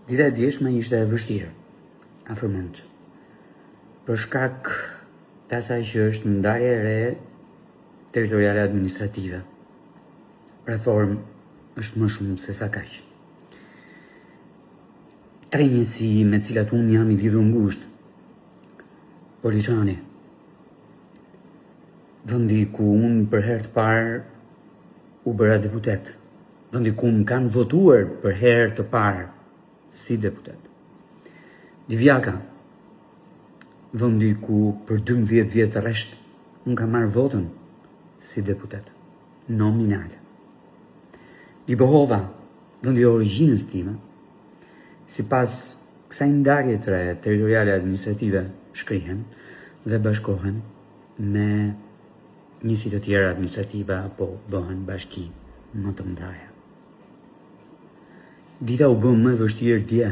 Dita e djeshme ishte e vështirë, afërmend, për shkak të asaj që është ndarje e re territoriale administrative. Reformë është më shumë se sa kaq. Tre njësi me cilat unë jam i lidhur ngushtë. Poliçani, vendi ku unë për herë të parë u bëra deputet, vendi ku më kanë votuar për herë të parë si deputet. Divjaka, vendi ku për 12 vjet të rresht unë kam marrë votën si deputet, nominal. Libohova, vendi i origjinës time, sipas kësaj ndarje të re territoriale administrative shkrihen dhe bashkohen me njësi të tjera administrative apo bëhen bashki më të mëdha. Dita u bë më e vështirë dje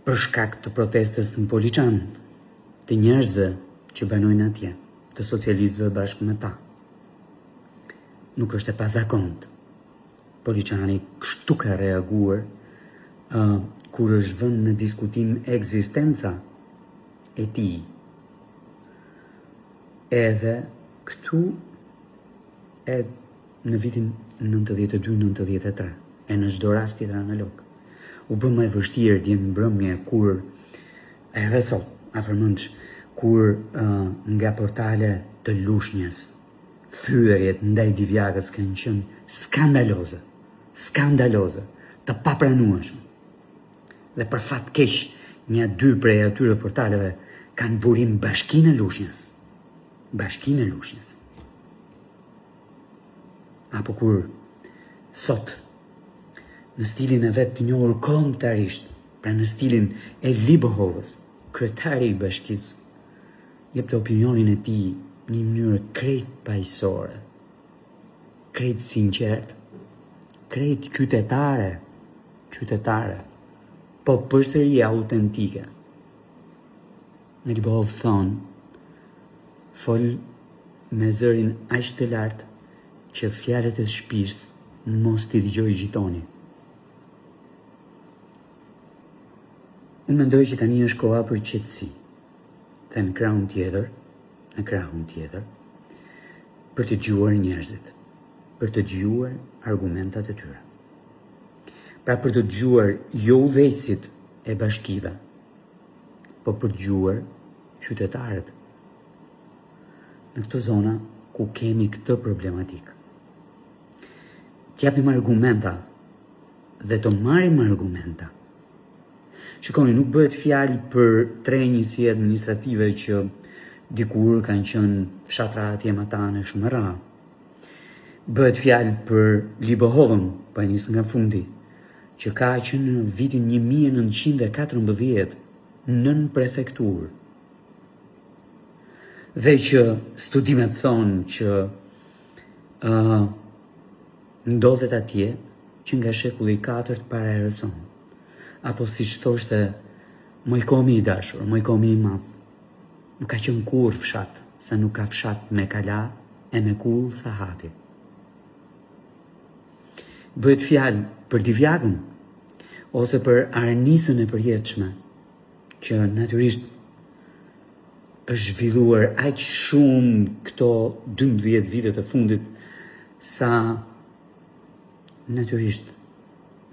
për shkak të protestës në Poliçan, të njerëzve që banojnë atje, të socialistëve bashkë me ta. Nuk është e pazakontë. Poliçani kështu ka reaguar kur është vënë në diskutim ekzistenca e tij. Edhe këtu në vitin 92-93 e në çdo rast tjetër analog. U bë më e vështirë dje në mbrëmje kur edhe sot afërmendsh kur nga portale të lushnjës thyerjet ndaj Divjakës kanë qenë skandaloze, të papranueshme. Dhe për fat keq, një dy prej atyre portaleve kanë burim Bashkinë e Lushnjës. Bashkinë e Lushnjës. Apo kur sot në stilin e vet të njohur kombëtarisht, pra në stilin e Libohovës, kryetari i bashkisë, jep të opinionin e tij në një mënyrë krejt paqësore, krejt sinqert, krejt qytetare, po përsëri autentike. Në Libov thonë, fol me zërin aq të lartë që fjalët e shtëpisë mos t'i dëgjoj gjitoni. Unë mendoj që tani është koha për qetësi, dhe në krahun tjetër, për të dëgjuar njerëzit, për të dëgjuar argumentat e tyre. Pra për të dëgjuar jo udhëheqësit e bashkive, po për të dëgjuar qytetarët në këtë zona ku kemi këtë problematikë. T'japim argumenta dhe të marrim argumenta. Shikoni, nuk bëhet fjalë për tre njësi administrative që dikur kanë qenë fshatra atje matane shumë rrallë. Bëhet fjalë për Libohovën, pa nis nga fundi, që ka qenë në vitin 1914 nën prefekturë. Dhe që studimet thonë që ndodhet atje që nga shekulli 4 para erës sonë. Apo si që thoshte Mojkomi i dashur, Mojkomi i madh, nuk ka qenë kur fshat, se nuk ka fshat me kala e me kull sa hati. Bëhet fjalë për Divjakën, ose për arnisën e përjetshme, që natyrisht është zhvilluar aq shumë këto 12 vitet e fundit, sa natyrisht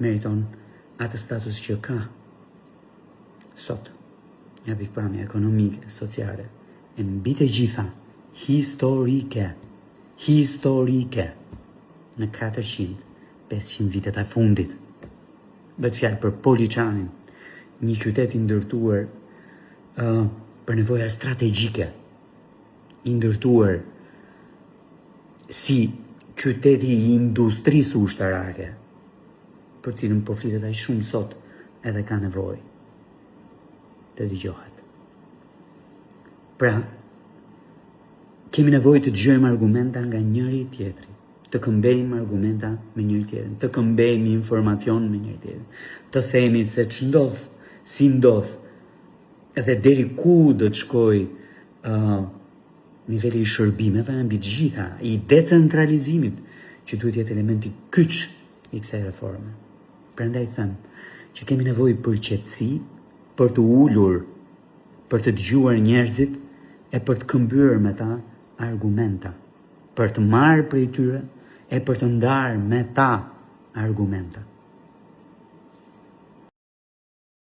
meriton atë status që ka sot, një pikpamje ekonomike, sociale, e mbi të gjitha historike në 400-500 vitet e fundit. Bëhet fjalë për Poliçanin, një qytet i ndërtuar për nevoja strategjike, i ndërtuar si qyteti i industrisë ushtarake, për cilën po flitet aq shumë sot, edhe ka nevojë të dëgjohet. Pra, kemi nevojë të dëgjojmë argumenta nga njëri tjetri, të këmbejmë argumenta me njëri tjetrin, të këmbejmë informacion me njëri tjetrin, të themi se ç'ndodh, si ndodh, edhe deri ku do të shkojë niveli i shërbimeve mbi të gjitha, i decentralizimit, që duhet jetë elementi kyç i kësaj reforme. Prandaj them që kemi nevojë për qetësi, për të ulur, për të dëgjuar njerëzit e për të këmbyer me ta argumenta, për të marrë prej tyre e për të ndarë me ta argumenta.